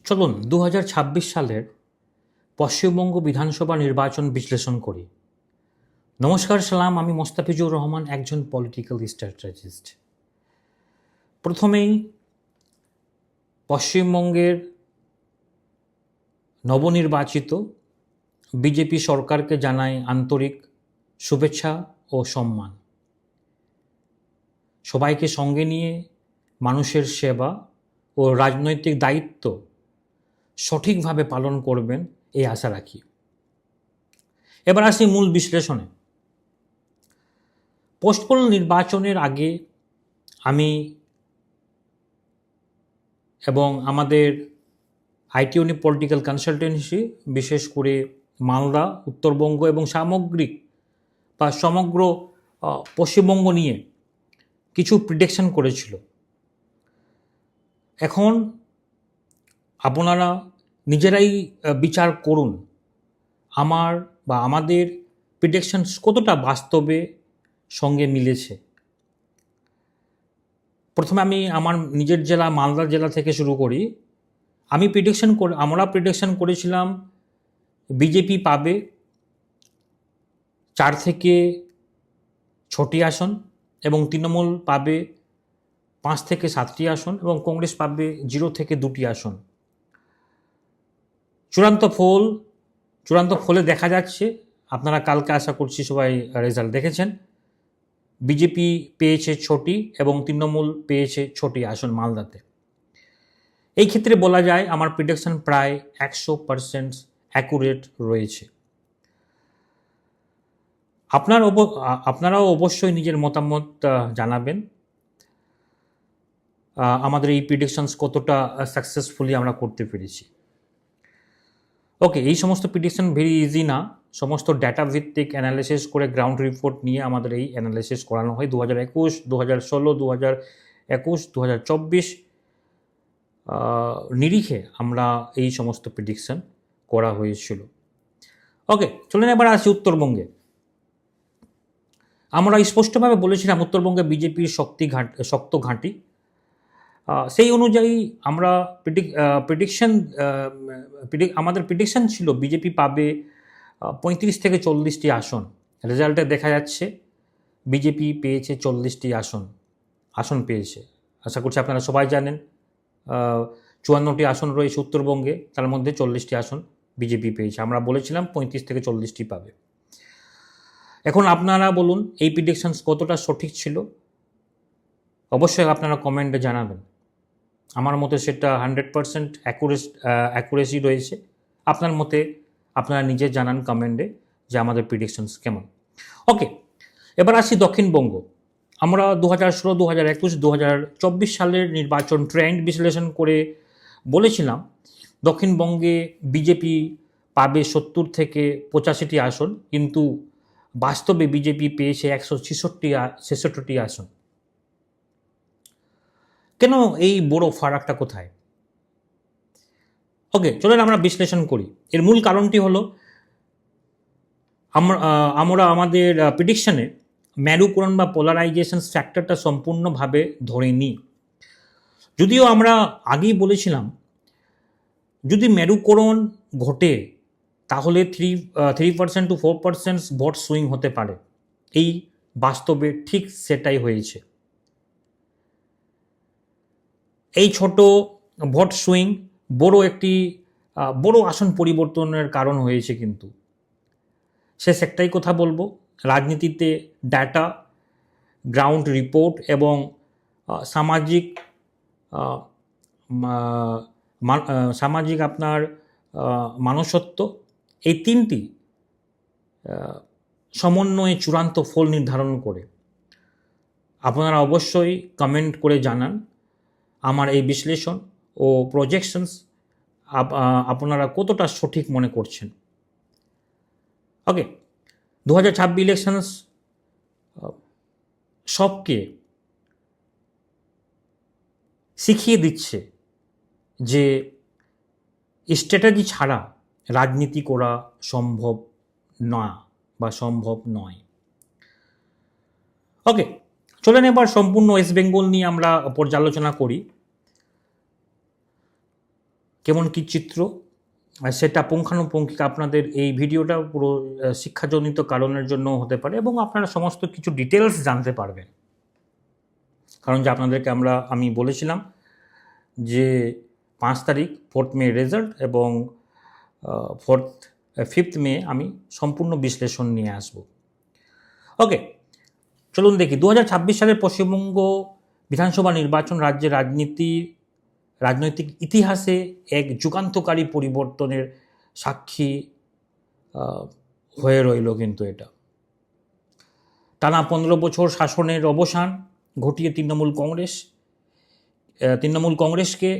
চলুন 2026 সালের পশ্চিমবঙ্গ বিধানসভা নির্বাচন বিশ্লেষণ করি। নমস্কার, সালাম। আমি মোস্তাফিজুর রহমান, একজন পলিটিক্যাল স্ট্র্যাটেজিস্ট। প্রথমেই পশ্চিমবঙ্গের নবনির্বাচিত বিজেপি সরকারকে জানাই আন্তরিক শুভেচ্ছা ও সম্মান। সবাইকে সঙ্গে নিয়ে মানুষের সেবা ও রাজনৈতিক দায়িত্ব সঠিকভাবে পালন করবেন এই আশা রাখি। এবার আসি মূল বিশ্লেষণে। পোস্টপোল নির্বাচনের আগে আমি এবং আমাদের আইটিউনি পলিটিক্যাল কনসালটেন্সি, বিশেষ করে মালদা, উত্তরবঙ্গ এবং সামগ্রিক বা সমগ্র পশ্চিমবঙ্গ নিয়ে কিছু প্রিডিকশন করেছিল। এখন আপনারা নিজেরাই বিচার করুন আমার বা আমাদের প্রিডিকশন কতটা বাস্তবে সঙ্গে মিলেছে। প্রথমে আমি আমার নিজের জেলা মালদা জেলা থেকে শুরু করি। আমরা প্রিডিকশন করেছিলাম বিজেপি পাবে 4 থেকে 6টি আসন এবং তৃণমূল পাবে 5 থেকে 7টি আসন এবং কংগ্রেস পাবে 0 থেকে 2টি আসন। চূড়ান্ত ফলে দেখা যাচ্ছে, আপনারা কালকে আশা করছি সবাই রেজাল্ট দেখেছেন, বিজেপি পেয়েছে 6টি এবং তৃণমূল পেয়েছে 6টি আসন মালদাতে। এই ক্ষেত্রে বলা যায় আমার প্রিডিকশন প্রায় 100% অ্যাকুরেট রয়েছে। আপনারাও অবশ্যই নিজের মতামত জানাবেন আমাদের এই প্রিডিকশনস কতটা সাকসেসফুলি আমরা করতে পেরেছি। ওকে, এই সমস্ত প্রিডিকশন ভেরি ইজি না, সমস্ত ডেটা ভিত্তিক অ্যানালিসিস করে গ্রাউন্ড রিপোর্ট নিয়ে আমাদের এই অ্যানালিসিস করানো হয়। 2021, 2016, 2021, 2024 নিরিখে আমরা এই সমস্ত প্রিডিকশন করা হয়েছিল। ওকে, চলুন এবার আসি উত্তরবঙ্গে। আমরা স্পষ্টভাবে বলেছিলাম উত্তরবঙ্গে বিজেপির শক্ত ঘাঁটি। সেই অনুযায়ী আমরা আমাদের প্রিডিকশন ছিল বিজেপি পাবে 35 থেকে 40টি আসন। রেজাল্টে দেখা যাচ্ছে বিজেপি পেয়েছে 40টি আসন পেয়েছে। আশা করছি আপনারা সবাই জানেন 54টি আসন রয়েছে উত্তরবঙ্গে, তার মধ্যে 40টি আসন বিজেপি পেয়েছে। আমরা বলেছিলাম 35 থেকে 40টি পাবে। এখন আপনারা বলুন এই প্রিডিকশনস কতটা সঠিক ছিল, অবশ্যই আপনারা কমেন্টে জানাবেন। আমার মতে সেটা 100% অ্যাকুরেসি রয়েছে। আপনার মতে আপনারা নিজে জানান কমেন্টে যে আমাদের প্রিডিকশনস কেমন। ওকে, এবার আসি দক্ষিণবঙ্গ। আমরা 2016, 2021, 2024 সালের নির্বাচন ট্রেন্ড বিশ্লেষণ করে বলেছিলাম দক্ষিণবঙ্গে বিজেপি পাবে 70 থেকে 85টি আসন, কিন্তু বাস্তবে বিজেপি পেয়েছে 166টি আসন। কেন এই বড় ফারাকটা কোথায়? ওকে, চলুন আমরা বিশ্লেষণ করি। এর মূল কারণটি হলো আমরা আমাদের প্রিডিকশনে মেরুকরণ বা পোলারাইজেশন ফ্যাক্টরটা সম্পূর্ণভাবে ধরে নিই। যদিও আমরা আগেই বলেছিলাম যদি মেরুকরণ ঘটে তাহলে 3% to 4% ভোট সুইং হতে পারে। এই বাস্তবে ঠিক সেটাই হয়েছে। এই ছোট ভোট সুইং বড় আসন পরিবর্তনের কারণ হয়েছে। কিন্তু শেষ একটাই কথা বলবো, রাজনীতিতে ডাটা, গ্রাউন্ড রিপোর্ট এবং সামাজিক আপনার মনুষ্যত্ব, এই তিনটি সমন্বয়ে চূড়ান্ত ফল নির্ধারণ করে। আপনারা অবশ্যই কমেন্ট করে জানান আমার এই বিশ্লেষণ ও প্রজেকশনস আপনারা কতটা সঠিক মনে করছেন। ওকে, 2026 ইলেকশনস সবকে শিখিয়ে দিচ্ছে যে স্ট্র্যাটেজি ছাড়া রাজনীতি করা সম্ভব না বা সম্ভব নয়। ওকে, চলেন এবার সম্পূর্ণ ওয়েস্ট বেঙ্গল নিয়ে আমরা পর্যালোচনা করি। কেমন কি চিত্র, সেটা পুঙ্খানুপুঙ্খিক আপনাদের এই ভিডিওটা পুরো শিক্ষাজনিত কারণের জন্য হতে পারে, এবং আপনারা সমস্ত কিছু ডিটেলস জানতে পারবেন। কারণ যে আপনাদেরকে আমি বলেছিলাম যে 5 তারিখ 4 মে রেজাল্ট, এবং 5 মে আমি সম্পূর্ণ বিশ্লেষণ নিয়ে আসব। ওকে, চলুন দেখি 2026 সালের পশ্চিমবঙ্গ বিধানসভা নির্বাচন রাজ্যের রাজনৈতিক ইতিহাসে এক যুগান্তকারী পরিবর্তনের সাক্ষী হয়ে রইল। কিন্তু এটা টানা 15 বছর শাসনের অবসান ঘটিয়ে তৃণমূল কংগ্রেসকে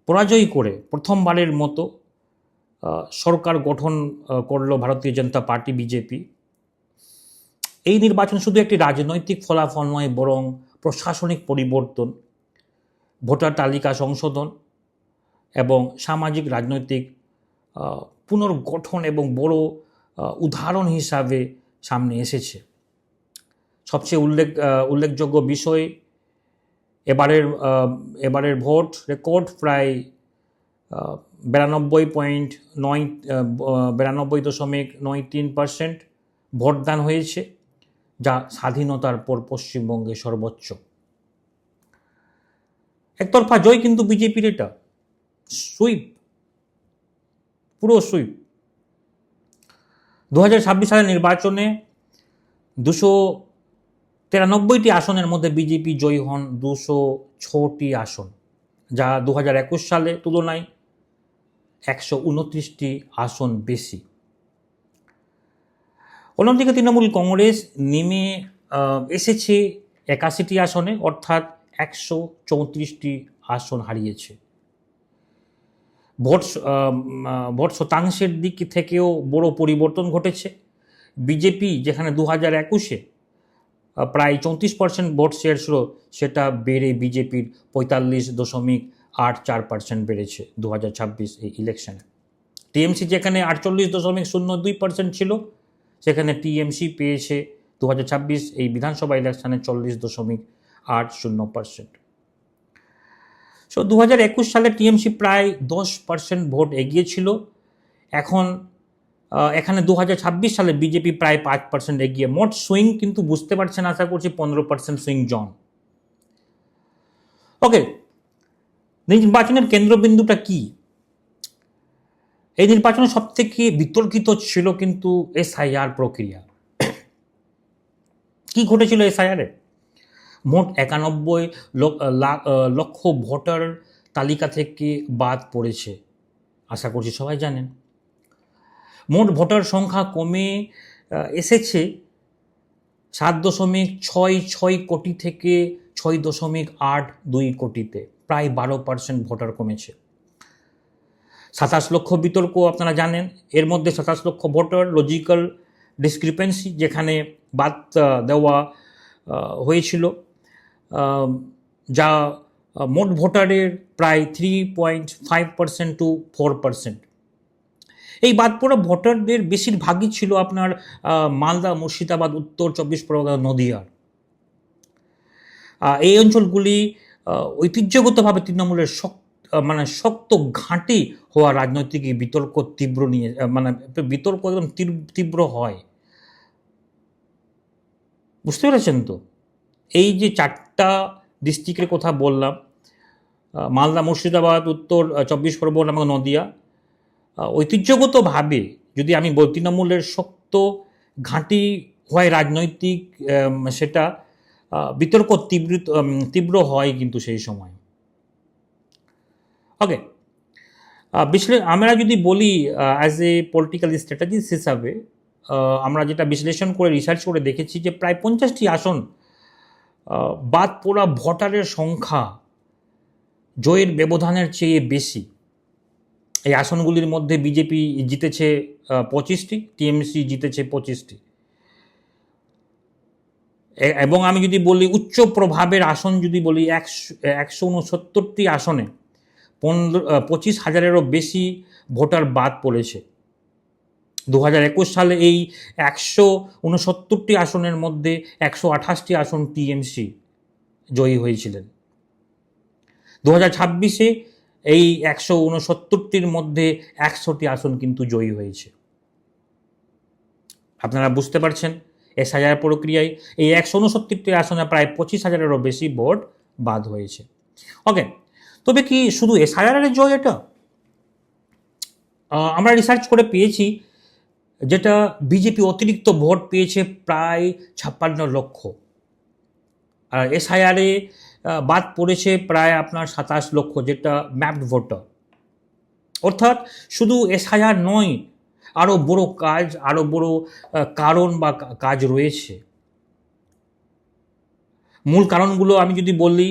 পরাজয় করে প্রথমবারের মতো সরকার গঠন করল ভারতীয় জনতা পার্টি বিজেপি। এই নির্বাচন শুধু একটি রাজনৈতিক ফলাফল নয়, বরং প্রশাসনিক পরিবর্তন, ভোটার তালিকা সংশোধন এবং সামাজিক রাজনৈতিক পুনর্গঠন এবং বড় উদাহরণ হিসাবে সামনে এসেছে। সবচেয়ে উল্লেখযোগ্য বিষয় এবারের ভোট রেকর্ড প্রায় 92.93% ভোটদান হয়েছে, যা স্বাধীনতার পর পশ্চিমবঙ্গে সর্বোচ্চ। একতরফা জয় কিন্তু বিজেপির, এটা সুইপ, পুরো সুইপ। 2026 সালের নির্বাচনে 293টি আসনের মধ্যে বিজেপি জয়ী হন 206টি আসন, যা 2021 সালে তুলনায় 129টি আসন বেশি। অন্যদিকে তৃণমূল কংগ্রেস নেমে এসেছে 81টি আসনে, অর্থাৎ 134টি আসন হারিয়েছে। ভোট শতাংশের দিক থেকেও বড় পরিবর্তন ঘটেছে। বিজেপি যেখানে 2021-এ প্রায় 34% ভোট শেয়ার ছিল, সেটা বেড়ে বিজেপির 45.84% বেড়েছে 2026 এই ইলেকশনে। টিএমসি যেখানে 48.02% ছিল, সেখানে টিএমসি পেয়েছে 2026 এই বিধানসভা ইলেকশনে 40.80%। সো 2021 সালে টিএমসি প্রায় 10% ভোট এগিয়েছিল। এখানে 2026 সালে বিজেপি প্রায় 5% এগিয়ে। মোট সুইং কিন্তু বুঝতে পারছেন, আশা করছি 15% সুইং জোন। ওকে, নির্বাচনের কেন্দ্রবিন্দুটা কি? এই নির্বাচনে সবথেকে বিতর্কিত ছিল কিন্তু এসআইআর প্রক্রিয়া। কি ঘটেছিল এসআইআরে? মোট 91 লক্ষ ভোটার তালিকা থেকে বাদ পড়েছে, আশা করছি সবাই জানেন। মোট ভোটার সংখ্যা কমে এসেছে 7.66 কোটি থেকে 6.82 কোটিতে, প্রায় 12% ভোটার কমেছে। 27 লক্ষ বিতর্ক আপনারা জানেন। এর মধ্যে 27 লক্ষ ভোটার লজিক্যাল ডিসক্রিপেন্সি, যেখানে বাদ দেওয়া হয়েছিল, যা মোট ভোটারের প্রায় 3.5% to 4%। এই বাদ পড়া ভোটারদের বেশিরভাগই ছিল আপনার মালদা, মুর্শিদাবাদ, উত্তর 24 পরগনা, নদিয়ার। এই অঞ্চলগুলি ঐতিহ্যগতভাবে তৃণমূলের শক্ত ঘাঁটি হওয়া রাজনৈতিক বিতর্ক বিতর্ক একদম তীব্র হয়। বুঝতে পেরেছেন তো? এই যে 4টা ডিস্ট্রিক্টের কথা বললাম, মালদা, মুর্শিদাবাদ, উত্তর 24 পরগনা এবং নদিয়া, ঐতিহ্যগতভাবে যদি আমি বলি তৃণমূলের শক্ত ঘাঁটি হয় রাজনৈতিক, সেটা বিতর্ক তীব্র হয় কিন্তু সেই সময়। ওকে, আমরা যদি বলি অ্যাজ এ পলিটিক্যাল স্ট্র্যাটেজিস্ট হিসাবে, আমরা যেটা বিশ্লেষণ করে রিসার্চ করে দেখেছি যে প্রায় 50টি আসন বাদ পড়া ভোটারের সংখ্যা জয়ের ব্যবধানের চেয়ে বেশি। এই আসনগুলির মধ্যে বিজেপি জিতেছে 25টি, টিএমসি জিতেছে 25টি। এবং আমি যদি বলি উচ্চ প্রভাবের আসন, যদি বলি 169টি আসনে 25,000-এরও বেশি ভোটার বাদ পড়েছে। 2021 সালে এই 169টি আসনের মধ্যে 128টি আসন টিএমসি জয়ী হয়েছিলেন। 2026-এ এই 169টির মধ্যে 100টি আসন কিন্তু জয়ী হয়েছে। আপনারা বুঝতে পারছেন এসআইআর প্রক্রিয়ায় এই 169টি আসনে প্রায় 25,000-এরও বেশি ভোট বাদ হয়েছে। ওকে, তবে কি শুধু এসআইআর জয় এটা? আমরা রিসার্চ করে পেয়েছি যেটা বিজেপি অতিরিক্ত ভোট পেয়েছে প্রায় 56 লক্ষ, আর এসআইআরে বাদ পড়েছে প্রায় আপনার 27 লক্ষ, যেটা ম্যাপড ভোটার। অর্থাৎ শুধু এসআইআর নয়, আরও বড় কাজ, আরও বড় কারণ বা কাজ রয়েছে। মূল কারণগুলো আমি যদি বলি,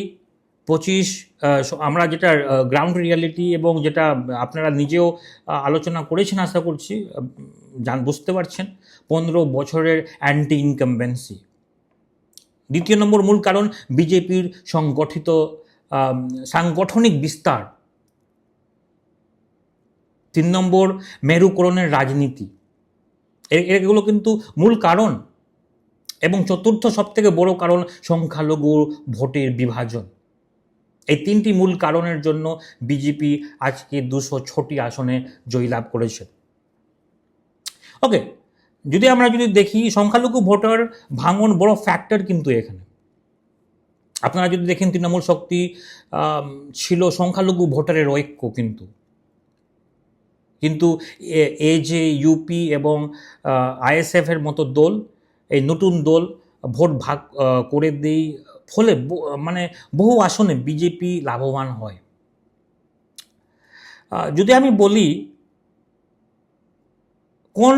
আমরা যেটা গ্রাউন্ড রিয়ালিটি এবং যেটা আপনারা নিজেও আলোচনা করেছেন আশা করছি, বুঝতে পারছেন, 15 বছরের অ্যান্টি ইনকামবেন্সি। দ্বিতীয় নম্বর মূল কারণ বিজেপির সাংগঠনিক বিস্তার। 3 নম্বর মেরুকরণের রাজনীতি। এগুলো কিন্তু মূল কারণ। এবং চতুর্থ সবথেকে বড় কারণ সংখ্যালঘু ভোটের বিভাজন। এই 3টি মূল কারণের জন্য বিজেপি আজকে 206টি আসনে জয়লাভ করেছে। ওকে, আমরা যদি দেখি সংখ্যালঘু ভোটার ভাঙন বড় ফ্যাক্টর কিন্তু এখানে। আপনারা যদি দেখেন তৃণমূল শক্তি ছিল সংখ্যালঘু ভোটারের ঐক্য, কিন্তু এই যে ইউপি এবং আইএসএফের মতো দল, এই নতুন দল ভোট ভাগ করে দেই, ফলে মানে বহু আসনে বিজেপি লাভবান হয়। যদি আমি বলি কোন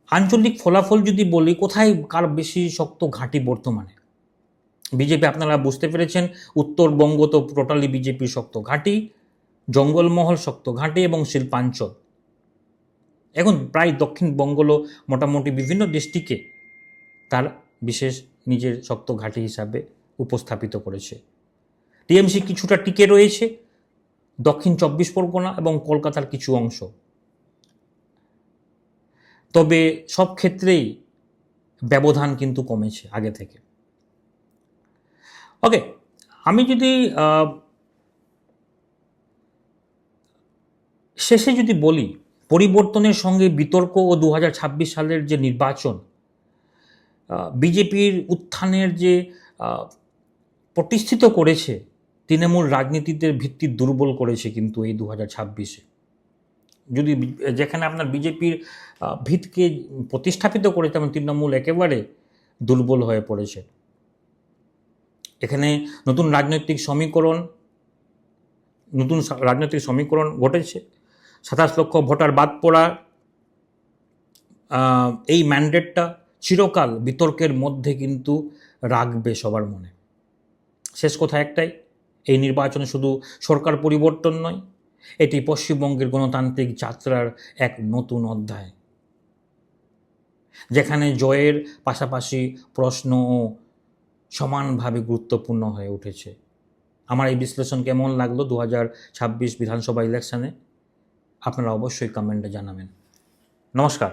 আঞ্চলিক ফলাফল যদি বলি, কোথায় কার বেশি শক্ত ঘাঁটি বর্তমানে বিজেপি, আপনারা বুঝতে পেরেছেন উত্তরবঙ্গ তো টোটালি বিজেপির শক্ত ঘাঁটি, জঙ্গলমহল শক্ত ঘাঁটি এবং শিল্পাঞ্চল। এখন প্রায় দক্ষিণবঙ্গও মোটামুটি বিভিন্ন ডিস্ট্রিক্টে তার বিশেষ নিজের শক্ত ঘাঁটি হিসাবে উপস্থাপিত করেছে। টিএমসি কিছুটা টিকে রয়েছে দক্ষিণ 24 পরগনা এবং কলকাতার কিছু অংশ, তবে সব ক্ষেত্রেই ব্যবধান কিন্তু কমেছে আগে থেকে। ওকে, আমি যদি শেষে যদি বলি, পরিবর্তনের সঙ্গে বিতর্ক ও 2026 সালের যে নির্বাচন, বিজেপির উত্থানের যে প্রতিষ্ঠিত করেছে, তৃণমূল রাজনীতিতে ভিত্তি দুর্বল করেছে কিন্তু এই 2026-এ। যদি যেখানে আপনার বিজেপির ভিতকে প্রতিস্থাপিত করেছে, তেমন তৃণমূল একেবারে দুর্বল হয়ে পড়েছে। এখানে নতুন রাজনৈতিক সমীকরণ ঘটেছে। 27 লক্ষ ভোটার বাদ পড়া এই ম্যান্ডেটটা চিরকাল বিতর্কের মধ্যে কিন্তু রাখবে সবার মনে। শেষ কথা একটাই, এই নির্বাচনে শুধু সরকার পরিবর্তন নয়, এটি পশ্চিমবঙ্গের গণতান্ত্রিক যাত্রার এক নতুন অধ্যায়, যেখানে জয়ের পাশাপাশি প্রশ্নও সমানভাবে গুরুত্বপূর্ণ হয়ে উঠেছে। আমার এই বিশ্লেষণ কেমন লাগলো 2026 বিধানসভা ইলেকশনে, আপনারা অবশ্যই কমেন্টে জানাবেন। নমস্কার।